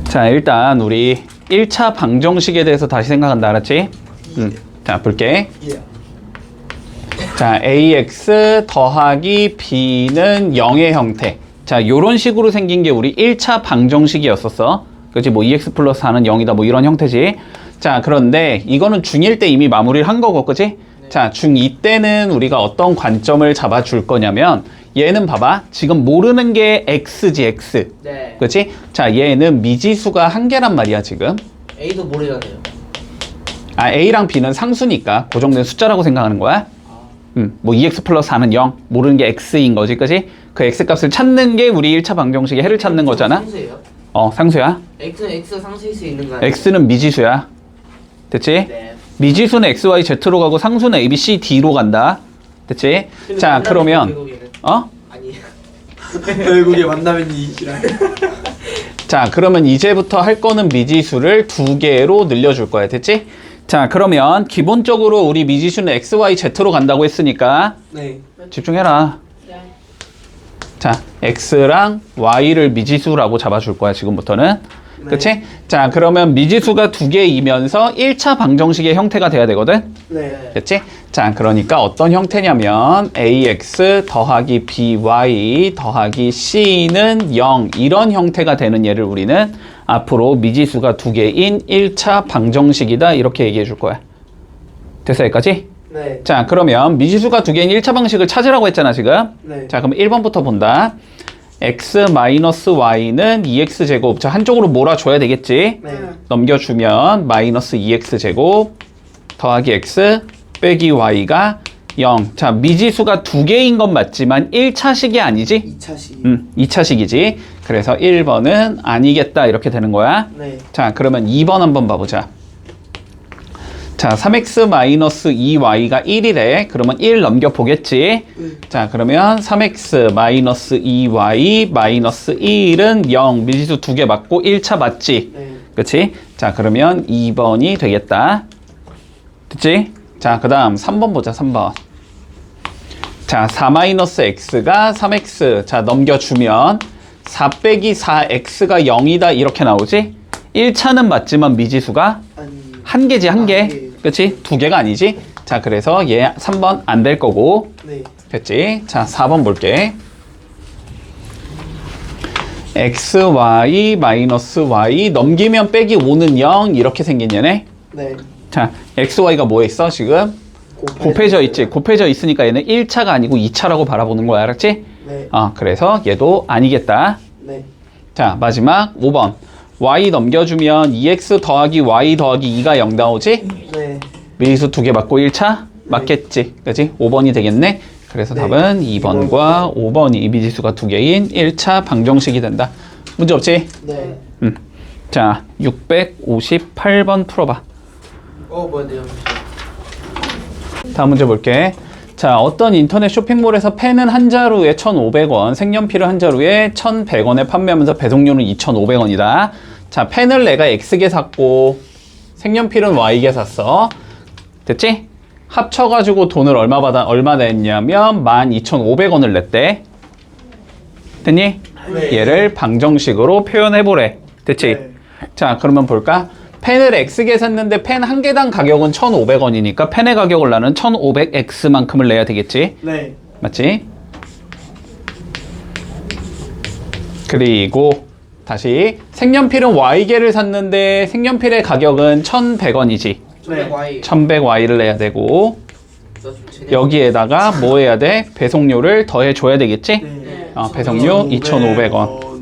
자, 일단 우리 1차 방정식에 대해서 다시 생각한다, 알았지? 자, 볼게. 자, ax 더하기 b는 0의 형태. 자, 요런 식으로 생긴 게 우리 1차 방정식이었었어. 그치? 뭐 2x 플러스 4는 0이다, 뭐 이런 형태지. 자, 그런데 이거는 중1 때 이미 마무리를 한 거고, 그치? 자, 중2 때는 우리가 어떤 관점을 잡아줄 거냐면, 얘는 봐봐. 지금 모르는 게 x지, x. 네. 그치? 자, 얘는 미지수가 한 개란 말이야, 지금. A도 모르잖아요. 아, a랑 b는 상수니까 고정된 숫자라고 생각하는 거야. 뭐 2x 플러스 4는 0, 모르는 게 x인 거지, 그치? 그 x 값을 찾는 게 우리 1차 방정식의 해를 찾는 거잖아. 상수예요? 상수야. X는 X 상수일 수 있는 거 아니에요? x는 미지수야. 됐지? 네. 미지수는 x, y, z로 가고 상수는 a, b, c, d로 간다. 됐지? 자, 그러면 결국에는. 아니에요. 결국에 만나면 이지랄. 자, 그러면 이제부터 할 거는 미지수를 2개로 늘려줄 거야. 됐지? 자, 그러면 기본적으로 우리 미지수는 x, y, z로 간다고 했으니까 네. 집중해라. 자, x랑 y를 미지수라고 잡아줄 거야, 지금부터는. 네. 그치? 자, 그러면 미지수가 2개이면서 1차 방정식의 형태가 돼야 되거든? 네. 됐지? 자, 그러니까 어떤 형태냐면 ax 더하기 by 더하기 c는 0 이런 형태가 되는 얘를 우리는 앞으로 미지수가 2개인 1차 방정식이다 이렇게 얘기해 줄 거야. 됐어, 여기까지? 네. 자, 그러면 미지수가 2개인 1차 방식을 찾으라고 했잖아, 지금. 네. 자, 그럼 1번부터 본다. x-y는 2x제곱. 자, 한쪽으로 몰아줘야 되겠지? 네. 넘겨주면 마이너스 2x제곱 더하기 x 빼기 y가 0. 자, 미지수가 2개인 건 맞지만 1차식이 아니지? 2차식. 2차식이지. 그래서 1번은 아니겠다 이렇게 되는 거야. 네. 자, 그러면 2번 한번 봐보자. 자, 3x-2y가 1이래. 그러면 1 넘겨보겠지. 자, 그러면 3x-2y 마이너스 1은 0. 미지수 2개 맞고 1차 맞지? 네. 그치? 자, 그러면 2번이 되겠다. 됐지? 자, 그 다음 3번 보자, 3번. 자, 4-x가 3x. 자, 넘겨주면 4 빼기 4x가 0이다 이렇게 나오지? 1차는 맞지만 미지수가 아니. 한 개지, 한 개. 네. 그치? 2개가 아니지? 자, 그래서 얘 3번 안 될 거고. 네. 됐지? 자, 4번 볼게. xy 마이너스 y 넘기면 빼기 5는 0 이렇게 생긴 얘네. 네. 자, xy가 뭐에 있어 지금? 곱해져 있지. 곱해져 있으니까 얘는 1차가 아니고 2차라고 바라보는 거야, 알았지? 네. 그래서 얘도 아니겠다. 네. 자, 마지막 5번. y 넘겨주면 2x 더하기 y 더하기 2가 0 나오지? 네. 미지수 2개 맞고 1차? 맞겠지. 그치? 5번이 되겠네. 그래서 네. 답은 2번과 5번이 미지수가 2개인 1차 방정식이 된다. 문제 없지? 네. 자, 658번 풀어봐. 뭐야, 다음 문제 볼게. 자, 어떤 인터넷 쇼핑몰에서 펜은 한 자루에 1,500원, 색연필을 한 자루에 1,100원에 판매하면서 배송료는 2,500원이다. 자, 펜을 내가 X개 샀고 색연필은 Y개 샀어. 됐지? 합쳐가지고 돈을 얼마 냈냐면 12,500원을 냈대. 됐니? 네. 얘를 방정식으로 표현해보래. 됐지? 네. 자, 그러면 볼까? 펜을 X개 샀는데 펜 한 개당 가격은 1,500원이니까 펜의 가격을 나는 1,500X만큼을 내야 되겠지? 네. 맞지? 그리고 다시 색연필은 Y개를 샀는데 색연필의 가격은 1,100원이지. 네. 1,100Y를 내야 되고 여기에다가 뭐 해야 돼? 배송료를 더해줘야 되겠지? 네. 배송료 2,500원.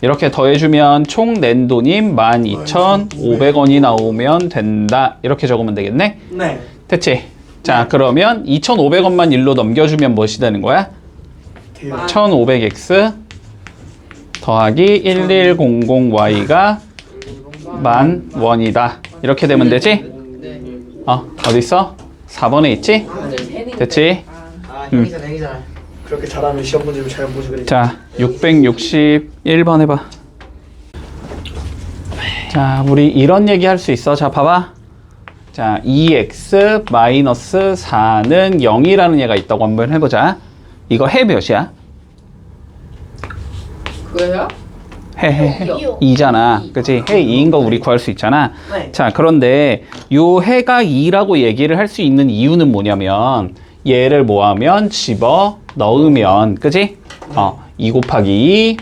이렇게 더해주면 총 낸 돈이 12,500원이 나오면 된다. 이렇게 적으면 되겠네? 네. 됐지? 자, 그러면 2,500원만 일로 넘겨주면 무엇이 되는 거야? 돼요. 1,500X 더하기 1100Y가 10,000원이다. 이렇게 되면 되지? 어디 있어? 4번에 있지? 됐지? 행이잖아. 그렇게 잘하면 시험 문제를 잘 보지 그래. 자, 661번 해봐. 자, 우리 이런 얘기 할 수 있어. 자, 봐봐. 자, 2x 마이너스 4는 0이라는 얘가 있다고 한번 해보자. 이거 해 몇이야? 그거요? 해 2잖아. 그치? 해 2인 거 우리 구할 수 있잖아. 네. 자, 그런데 요 해가 2라고 얘기를 할 수 있는 이유는 뭐냐면 얘를 뭐하면 집어 넣으면 그치? 2 곱하기 2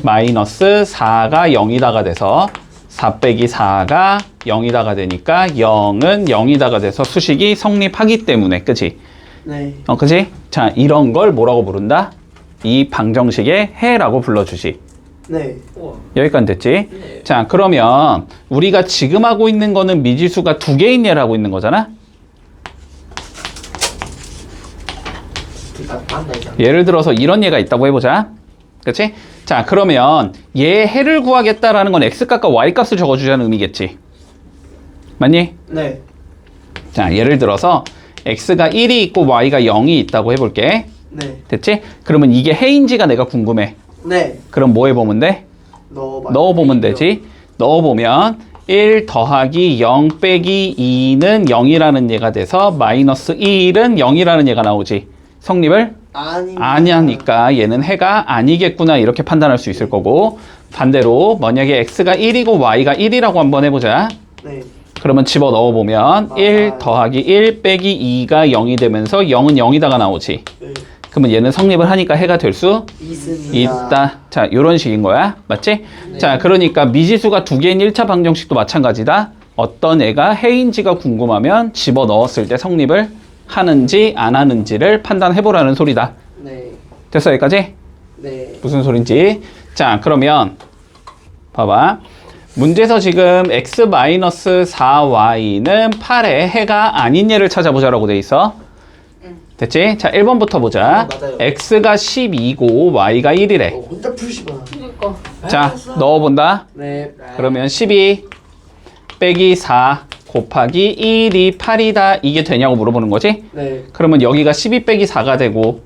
마이너스 4가 0이다가 돼서 4 빼기 4가 0이다가 되니까 0은 0이다가 돼서 수식이 성립하기 때문에 그치? 네. 그치? 자, 이런 걸 뭐라고 부른다? 이 방정식의 해라고 불러주지. 네. 여기까지 됐지? 자, 그러면 우리가 지금 하고 있는 거는 미지수가 두 개인 예를 하고 있는 거잖아? 예를 들어서 이런 예가 있다고 해보자. 그치? 자, 그러면 얘 해를 구하겠다라는 건 x값과 y값을 적어주자는 의미겠지. 맞니? 네. 자, 예를 들어서 x가 1이 있고 y가 0이 있다고 해볼게. 네. 됐지? 그러면 이게 해인지가 내가 궁금해. 네. 그럼 뭐 해보면 돼? 넣어보면 되지. 넣어보면 1 더하기 0 빼기 2는 0이라는 예가 돼서 마이너스 1은 0이라는 예가 나오지. 성립을 아니하니까 얘는 해가 아니겠구나 이렇게 판단할 수 있을 거고, 반대로 만약에 x가 1이고 y가 1이라고 한번 해보자. 네. 그러면 집어 넣어보면 1 더하기 1 빼기 2가 0이 되면서 0은 0이다가 나오지. 네. 그러면 얘는 성립을 하니까 해가 될 수 있습니다. 있다. 자, 요런 식인 거야. 맞지? 네. 자, 그러니까 미지수가 두 개인 1차 방정식도 마찬가지다. 어떤 애가 해인지가 궁금하면 집어 넣었을 때 성립을 하는지 안 하는지를 판단해보라는 소리다. 네. 됐어, 여기까지? 네. 무슨 소린지. 자, 그러면 봐봐. 문제에서 지금 x-4y는 8의 해가 아닌 예를 찾아보자라고 돼 있어. 됐지? 자, 1번부터 보자. 맞아요. x가 12고 y가 1이래. 혼자 푸시마. 그니까. 자, 넣어본다. 네. 그러면 12 빼기 4 곱하기 1이 8이다. 이게 되냐고 물어보는 거지? 네. 그러면 여기가 12 빼기 4가 되고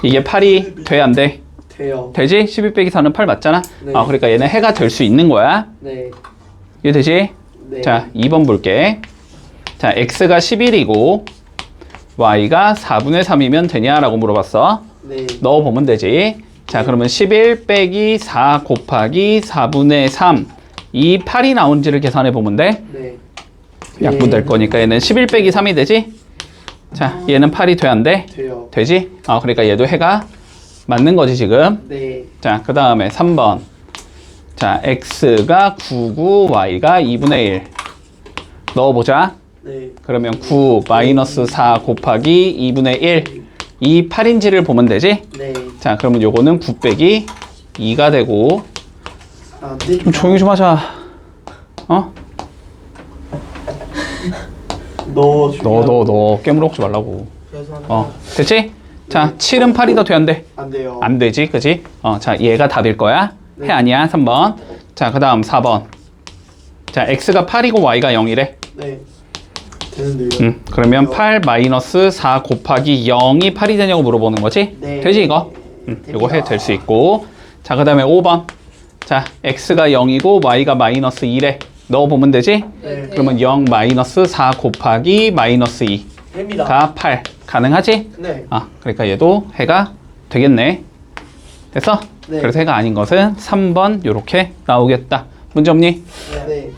이게 8이 돼, 안 돼? 돼요. 되지? 12 빼기 4는 8 맞잖아? 네. 그러니까 얘는 해가 될 수 있는 거야. 네. 이해 되지? 네. 자, 2번 볼게. 자, x가 11이고 y가 4분의 3이면 되냐라고 물어봤어. 네. 넣어보면 되지. 자, 그러면 11 빼기 4 곱하기 4분의 3 이 8이 나온지를 계산해 보면 돼. 네. 약분될 거니까 얘는 11 빼기 3이 되지. 자, 얘는 8이 돼, 안 돼? 돼요. 되지? 그러니까 얘도 해가 맞는 거지 지금. 네. 자, 그 다음에 3번. 자, x가 9고 y가 2분의 1 넣어보자. 네. 그러면 9 마이너스 4 곱하기 2분의 1 이 8인지를 보면 되지? 네. 자, 그러면 요거는 9 빼기 2가 되고. 네. 좀 조용히 좀 하자. 너 깨물어먹지 말라고. 죄송합니다. 됐지? 자, 7은 8이 더 돼, 안 돼? 안 돼요. 안 되지, 그지? 자, 얘가 답일 거야. 네. 해 아니야, 3번. 자, 그 다음 4번. 자, x가 8이고 y가 0이래. 네. 되는데요. 그러면 8 마이너스 4 곱하기 0이 8이 되냐고 물어보는 거지? 네. 되지, 이거? 이거 해 될 수 있고. 자, 그 다음에 5번. 자, x가 0이고 y가 마이너스 2래. 넣어보면 되지? 네. 그러면 0 마이너스 4 곱하기 마이너스 2가 됩니다. 8. 가능하지? 네. 그러니까 얘도 해가 되겠네. 됐어? 네. 그래서 해가 아닌 것은 3번 요렇게 나오겠다. 문제 없니? 네.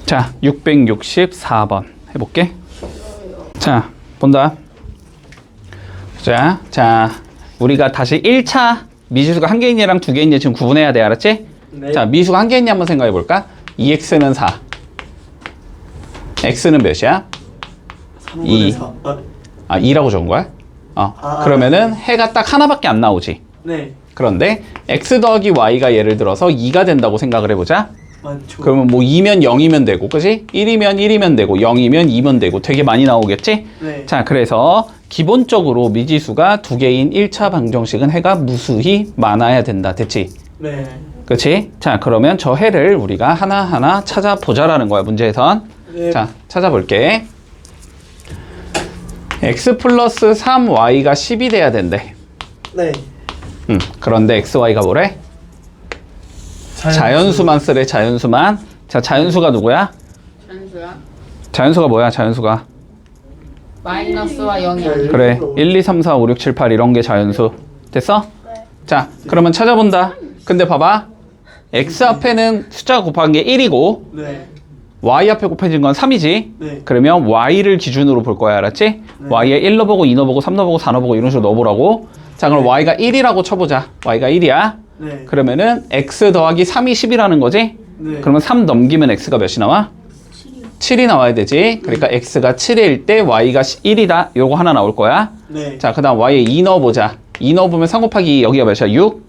자, 664번 해볼게. 자, 본다. 자, 우리가 다시 1차 미지수가 한 개인 예랑 두 개인 예 지금 구분해야 돼. 알았지? 네. 자, 미수가 한 개인 예 한번 생각해 볼까? 2x는 4. x는 몇이야? 2. 2라고 적은 거야? 그러면은 해가 딱 하나밖에 안 나오지. 네. 그런데 x 더하기 y가 예를 들어서 2가 된다고 생각을 해보자. 많죠. 그러면 뭐 2면 0이면 되고, 그지? 1이면 1이면 되고, 0이면 2면 되고, 되게 많이 나오겠지? 네. 자, 그래서 기본적으로 미지수가 두 개인 1차 방정식은 해가 무수히 많아야 된다. 됐지? 네. 그치? 자, 그러면 저 해를 우리가 하나하나 찾아보자라는 거야, 문제에선. 네. 자, 찾아볼게. x 플러스 3y가 10이 돼야 된대. 네. 그런데 xy가 뭐래? 자연수만 쓰래, 자연수만. 자, 자연수가 누구야? 전수야. 자연수가 뭐야, 자연수가? 마이너스와 0이 아니야. 그래, 1, 2, 3, 4, 5, 6, 7, 8 이런 게 자연수. 됐어? 자, 그러면 찾아본다. 근데 봐봐. x 앞에는 숫자가 곱한 게 1이고 네. y 앞에 곱해진 건 3이지. 네. 그러면 y를 기준으로 볼 거야. 알았지? 네. y에 1 넣어보고 2 넣어보고 3 넣어보고 4 넣어보고 이런 식으로 넣어보라고. 자, 그럼 y가 1이라고 쳐보자. y가 1이야. 네. 그러면은 x 더하기 3이 10이라는 거지? 네. 그러면 3 넘기면 x가 몇이 나와? 7이 나와야 되지. 그러니까 x가 7일 때 y가 1이다. 요거 하나 나올 거야. 네. 자, 그 다음 y에 2 넣어보자. 2 넣어보면 3 곱하기 2 여기가 몇이야? 6?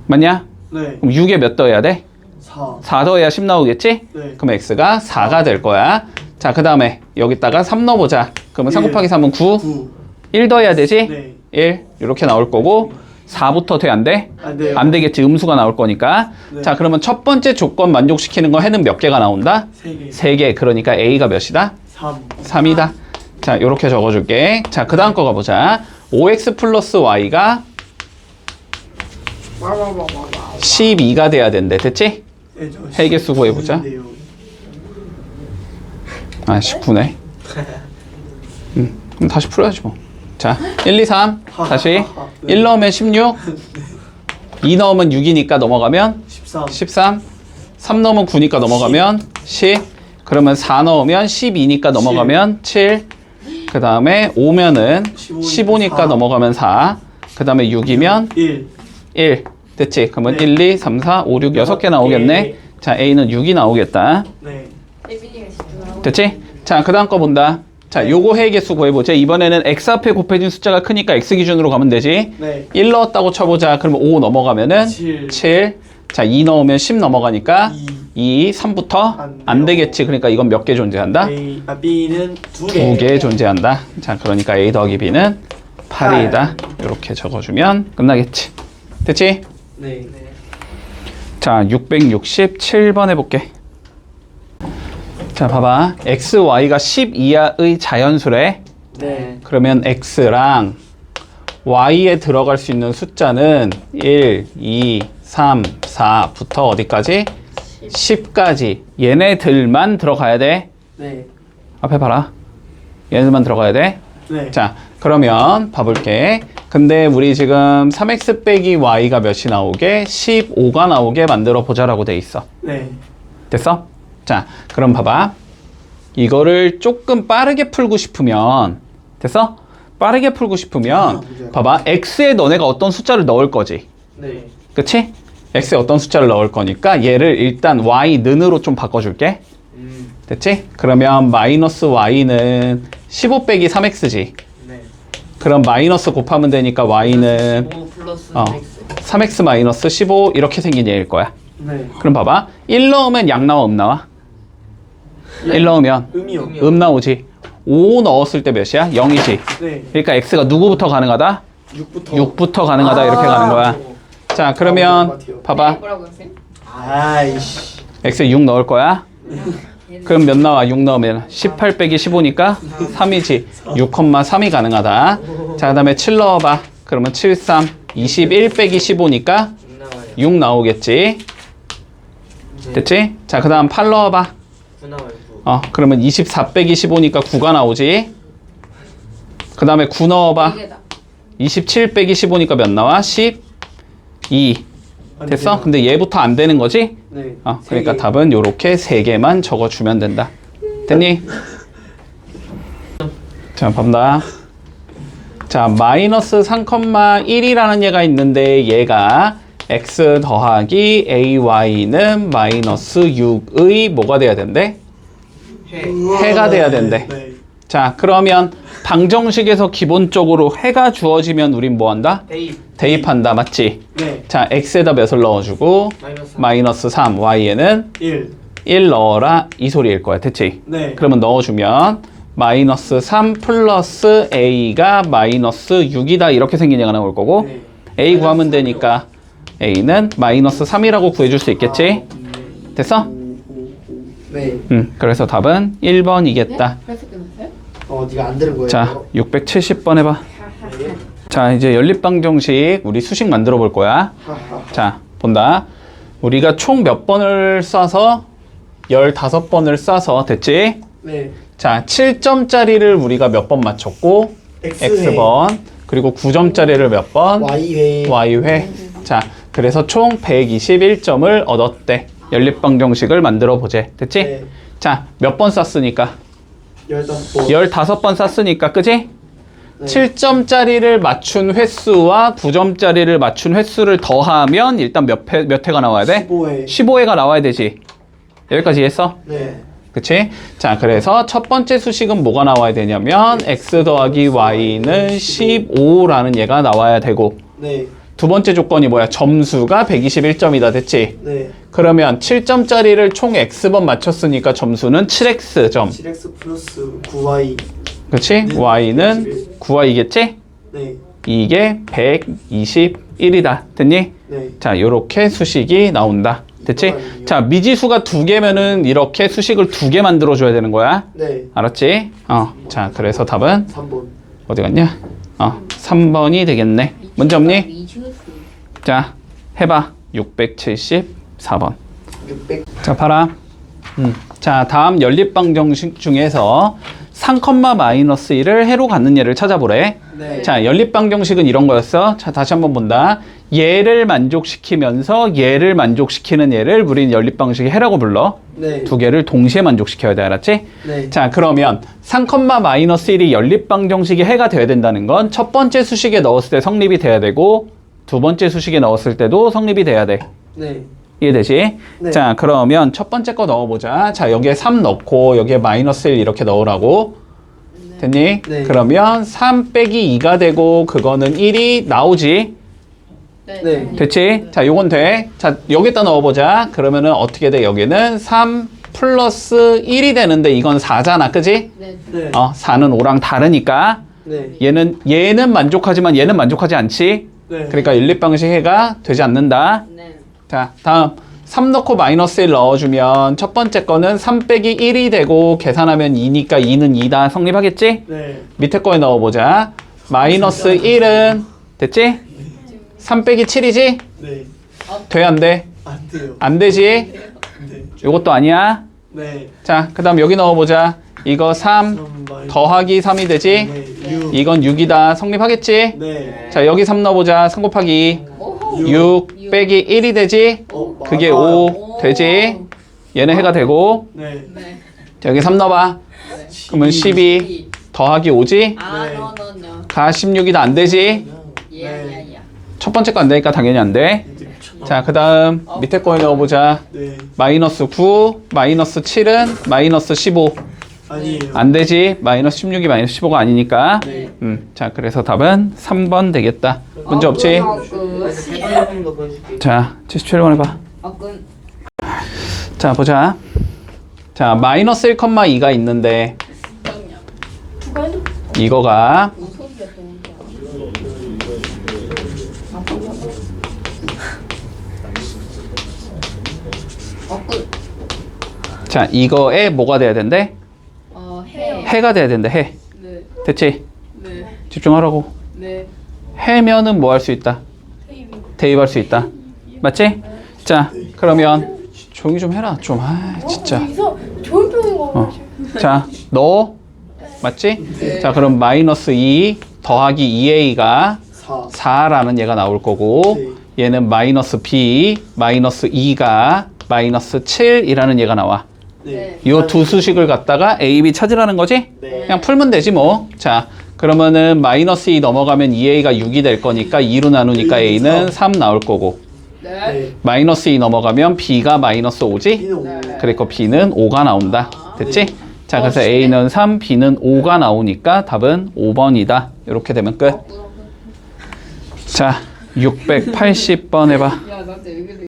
맞냐? 네. 그럼 6에 몇 더해야 돼? 4. 4 더해야 10 나오겠지? 네. 그럼 x가 4가 될 거야. 자, 그 다음에 여기다가 3 넣어보자. 그러면 3 일. 곱하기 3은 9. 9. 1 더해야 되지? 네. 1. 이렇게 나올 거고 4부터 돼? 안 돼? 안 돼요. 안 되겠지. 음수가 나올 거니까. 네. 자, 그러면 첫 번째 조건 만족시키는 거 해는 몇 개가 나온다? 3개. 3개. 그러니까 a가 몇이다? 3. 3이다. 자, 이렇게 적어줄게. 자, 그 다음 거 가보자. 5x 플러스 y가 12가 돼야 된대. 됐지? 네, 저 세개수 구해보자. 인데요. 아, 19네. 그럼 다시 풀어야지 뭐. 자, 1, 2, 3. 다시. 1 넣으면 16. 2 넣으면 6이니까 넘어가면 13. 13. 3 넣으면 9니까 넘어가면 10. 그러면 4 넣으면 12니까 넘어가면 7. 그 다음에 5면은 15니까 4. 넘어가면 4. 그 다음에 6이면 1. 1. 됐지? 그러면 네. 1, 2, 3, 4, 5, 6, 6개 나오겠네. 자, A는 6이 나오겠다. 네. 됐지? 자, 그 다음 거 본다. 자, 요거 해개수 구해보자. 이번에는 X 앞에 곱해진 숫자가 크니까 X 기준으로 가면 되지. 네. 1 넣었다고 쳐보자. 그러면 5 넘어가면은 7. 7. 자, 2 넣으면 10 넘어가니까 2. 2, 3부터 안 안 돼요. 되겠지. 그러니까 이건 몇 개 존재한다? A, B는 2개. 2개 존재한다. 자, 그러니까 A 더하기 B는 8이다. 이렇게 적어주면 끝나겠지. 됐지? 네. 자, 667번 해볼게. 자, 봐봐. x, y가 10 이하의 자연수래. 네. 그러면 x랑 y에 들어갈 수 있는 숫자는 1, 2, 3, 4부터 어디까지? 10까지. 얘네들만 들어가야 돼. 네. 앞에 봐라. 얘네들만 들어가야 돼. 네. 자, 그러면 봐볼게. 근데 우리 지금 3x 빼기 y가 몇이 나오게? 15가 나오게 만들어 보자라고 돼 있어. 네. 됐어? 자, 그럼 봐봐. 이거를 조금 빠르게 풀고 싶으면, 됐어? 빠르게 풀고 싶으면, 봐봐. x에 너네가 어떤 숫자를 넣을 거지. 네. 그치? x에 어떤 숫자를 넣을 거니까 얘를 일단 y는으로 좀 바꿔줄게. 됐지? 그러면 마이너스 y는 15 빼기 3x지. 네. 그럼 마이너스 곱하면 되니까 y는 15 플러스 어. 3x 마이너스 15 이렇게 생긴 얘일 거야. 네. 그럼 봐봐. 1 넣으면 양 나와, 음 나와? 1 넣으면 음이요. 음 나오지. 5 넣었을 때 몇이야? 0이지. 네. 그러니까 x가 누구부터 가능하다? 6부터. 6부터 가능하다 이렇게 가는 거야. 자, 그러면 봐봐. 뭐라고 했어요? 아이씨. x에 6 넣을 거야. 그럼 몇 나와? 6 넣으면 18 빼기 15니까 3이지. 6,3이 가능하다. 자, 그 다음에 7 넣어봐. 그러면 7, 3, 21 빼기 15니까 나와요. 6 나오겠지. 됐지? 자, 그 다음 8 넣어봐. 9 나와요. 9. 그러면 24 빼기 15니까 9가 나오지. 그 다음에 9 넣어봐. 이게다. 27 빼기 15니까 몇 나와? 12. 됐어? 근데 얘부터 안 되는 거지? 네. 그러니까 세 개. 답은 요렇게 3개만 적어주면 된다. 됐니? 자, 봐봐. 자, 마이너스 3,1이라는 얘가 있는데 얘가 x 더하기 ay는 마이너스 6의 뭐가 돼야 된대? 해가 돼야 된대. 네. 자, 그러면 방정식에서 기본적으로 해가 주어지면 우린 뭐 한다? 대입. 대입한다. 맞지? 네. 자, x에다 몇을 넣어주고 마이너스 3. 마이너스 3, y에는 1. 1 넣어라 이 소리일 거야. 됐지? 네. 그러면 넣어주면 마이너스 3 플러스 a가 마이너스 6이다 이렇게 생긴 얘가 나올 거고 네. a 구하면 되니까 a는 마이너스 3이라고 구해줄 수 있겠지? 됐어? 네. 그래서 답은 1번이겠다. 그래서 끝났어요? 네가 안 들은 거예요. 자, 670번 해봐. 자, 이제 연립방정식 우리 수식 만들어 볼 거야. 자, 본다. 우리가 총 몇 번을 쏴서 15번을 쏴서 됐지? 네. 자, 7점짜리를 우리가 몇 번 맞췄고 X네. X번. 그리고 9점짜리를 몇 번? Y회. Y회. 자, 그래서 총 121점을 얻었대. 연립방정식을 만들어 보재. 됐지? 네. 자, 몇 번 썼으니까? 15번. 15번 썼으니까, 그지? 네. 7점짜리를 맞춘 횟수와 9점짜리를 맞춘 횟수를 더하면 일단 몇 회가 나와야 돼? 15회. 15회가 나와야 되지. 여기까지 했어? 네. 그치? 자, 그래서 첫 번째 수식은 뭐가 나와야 되냐면 x 더하기 y는 15라는 얘가 나와야 되고, 네. 두 번째 조건이 뭐야? 점수가 121점이다. 됐지? 네. 그러면 7점짜리를 총 x번 맞췄으니까 점수는 7x점. 7x 플러스 9y. 그치? 네. y는 9y겠지? 네. 이게 121이다. 됐니? 네. 자, 요렇게 수식이 나온다. 됐지? 이거만요. 자, 미지수가 2개면은 이렇게 수식을 2개 만들어줘야 되는 거야. 네. 알았지? 자, 그래서 답은 3번. 어디 갔냐? 3번이 되겠네. 문제 없니? 자, 해봐. 674번. 600. 자, 봐라. 자, 다음 연립방정식 중에서 3,-1을 해로 갖는 예를 찾아보래. 네. 자, 연립방정식은 이런 거였어. 자, 다시 한번 본다. 얘를 만족시키면서 얘를 만족시키는 얘를 우리는 연립방정식의 해라고 불러. 네. 두 개를 동시에 만족시켜야 돼. 알았지? 네. 자, 그러면 3,-1이 연립방정식의 해가 돼야 된다는 건 첫 번째 수식에 넣었을 때 성립이 돼야 되고 두 번째 수식에 넣었을 때도 성립이 돼야 돼. 네. 이해되지? 네. 자, 그러면 첫 번째 거 넣어보자. 자, 여기에 3 넣고 여기에 -1 이렇게 넣으라고. 됐니? 네. 그러면 3 빼기 2가 되고 그거는 1이 나오지? 네. 됐지? 자, 요건 돼. 자, 여기다 넣어보자. 그러면은 어떻게 돼? 여기는 3 플러스 1이 되는데 이건 4잖아. 그지? 네. 4는 5랑 다르니까 네. 얘는 만족하지만 얘는 만족하지 않지? 네. 그러니까 연립방식 해가 되지 않는다. 자, 다음 3 넣고 -1 넣어주면 첫 번째 거는 3 빼기 1이 되고 계산하면 2니까 2는 2다. 성립하겠지? 네. 밑에 거에 넣어보자. -1은 됐지? 3 빼기 7이지? 네. 돼, 안 돼? 안 돼요. 안 되지? 네. 요것도 아니야. 네. 자, 그 다음 여기 넣어보자. 이거 3 더하기 3이 되지? 네. 6. 이건 6이다. 성립하겠지? 네. 자, 여기 3 넣어보자. 3 곱하기 6 빼기 1이 되지? 그게 맞아요. 5 되지? 얘는 해가 되고. 네. 자, 여기 3 넣어봐. 그러면 12 더하기 5지? 가 16이다. 안 되지? 첫 번째 거 안 되니까 당연히 안 돼. 자, 그 다음 밑에 거에 넣어보자. 네. -9, -7은 -15. 아니에요. 안 되지? -16이 -15가 아니니까. 네. 자, 그래서 답은 3번 되겠다. 문제 없지? 해보는 거 보여줄게요. 자, 77번 해봐. 자, 보자. 자, -1,2가 있는데 이거가 자, 이거에 뭐가 돼야 된대? 해가 돼야 된대. 해. 됐지? 집중하라고. 해면은 뭐 할 수 있다? 대입할 수 있다. 맞지? 자, 그러면 조용히 좀 해라. 좀. 진짜. 자, 너 맞지? 자, 그럼 -2 더하기 2a가 4. 4라는 얘가 나올 거고 얘는 -b -2가 -7이라는 얘가 나와. 네. 이 두 수식을 갖다가 a, b 찾으라는 거지? 네. 그냥 풀면 되지 뭐. 자, 그러면은 -2 넘어가면 2a가 6이 될 거니까 2로 나누니까 a는 3 나올 거고 네. -2 넘어가면 b가 -5지? B는 5. 그리고 b는 5가 나온다. 됐지? 자, 그래서 a는 3, b는 5가 나오니까 답은 5번이다. 이렇게 되면 끝. 자, 680번 해봐.